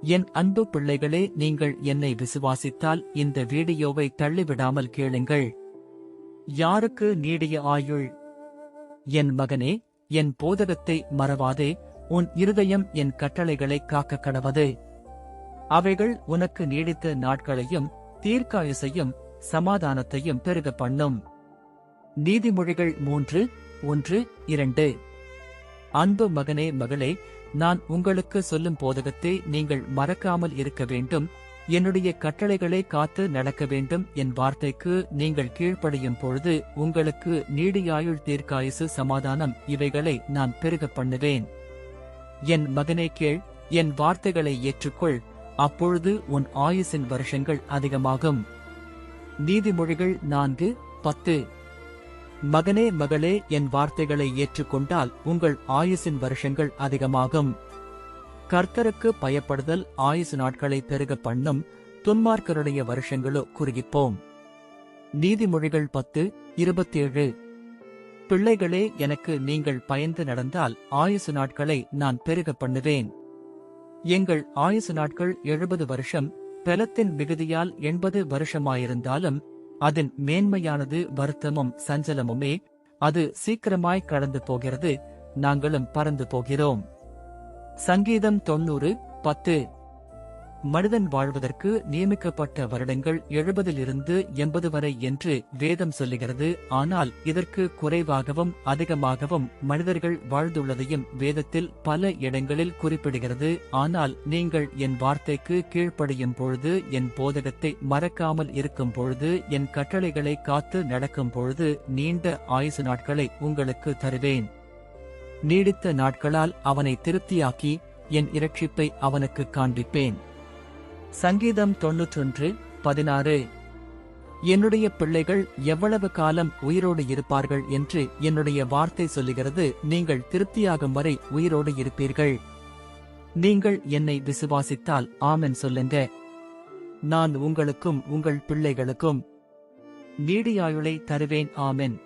என் அன்பு பிள்ளைகளே, நீங்கள் என்னை விசுவாசித்தால் இந்த வீடியோவை தள்ளிவிடாமல் கேளுங்கள். யாருக்கு நீடிய ஆயுள்? என் மகனே, என் போதகத்தை மறவாதே. உன் இருதயம் என் கட்டளைகளை காக்க கடவது. அவைகள் உனக்கு நீடித்த நாட்களையும் தீர்க்காயுசையும் சமாதானத்தையும் பெருக பண்ணும். நீதிமொழிகள் 3:1-2. அன்பு மகனே, மகளே, நான் உங்களுக்கு சொல்லும் போதகத்தை நீங்கள் மறக்காமல் இருக்க வேண்டும். என்னுடைய கட்டளைகளை காத்து நடக்க வேண்டும். என் வார்த்தைக்கு நீங்கள் கீழ்ப்படியும் பொழுது உங்களுக்கு நீடியாயுள், தீர்க்காயுசு, சமாதானம் இவைகளை நான் பெருக பண்ணுவேன். என் மகனே கேள், என் வார்த்தைகளை ஏற்றுக்கொள், அப்பொழுது உன் ஆயுசின் வருஷங்கள் அதிகமாகும். நீதிமொழிகள் 4:10. மகனே, மகளே, என் வார்த்தைகளை ஏற்றுக்கொண்டால் உங்கள் ஆயுசின் வருஷங்கள் அதிகமாகும். கர்த்தருக்கு பயப்படுதல் ஆயுசு நாட்களை பெருக பண்ணும், துன்மார்க்கருடைய வருஷங்களோ குறுகிப்போம். நீதிமொழிகள் 10:27. பிள்ளைகளே, எனக்கு நீங்கள் பயந்து நடந்தால் ஆயுசு நாட்களை நான் பெருக பண்ணுவேன். எங்கள் ஆயுசு நாட்கள் 70 வருஷம், பெலத்தின் மிகுதியால் 80 வருஷமாயிருந்தாலும் அதன் மேன்மையானது வருத்தமும் சஞ்சலமுமே. அது சீக்கிரமாய் கடந்து போகிறது, நாங்களும் பறந்து போகிறோம். சங்கீதம் 90:10. மனிதன் வாழ்வதற்கு நியமிக்கப்பட்ட வருடங்கள் 70-80 வரை என்று வேதம் சொல்லுகிறது. ஆனால் இதற்கு குறைவாகவும் அதிகமாகவும் மனிதர்கள் வாழ்ந்துள்ளதையும் வேதத்தில் பல இடங்களில் குறிப்பிடுகிறது. ஆனால் நீங்கள் என் வார்த்தைக்கு கீழ்ப்படியும் பொழுது, என் போதகத்தை மறக்காமல் இருக்கும் பொழுது, என் கட்டளைகளை காத்து நடக்கும் பொழுது நீண்ட ஆயுசு நாட்களை உங்களுக்கு தருவேன். நீடித்த நாட்களால் அவனை திருப்தியாக்கி என் இரட்சிப்பை அவனுக்கு காண்பிப்பேன். சங்கீதம் 91:16. என்னுடைய பிள்ளைகள் எவ்வளவு காலம் உயிரோடு இருப்பார்கள் என்று என்னுடைய வார்த்தை சொல்லுகிறது. நீங்கள் திருப்தியாகும் வரை உயிரோடு இருப்பீர்கள். நீங்கள் என்னை விசுவாசித்தால் ஆமென் சொல்லுங்க. நான் உங்களுக்கும் உங்கள் பிள்ளைகளுக்கும் நீடியாயுளை தருவேன். ஆமென்.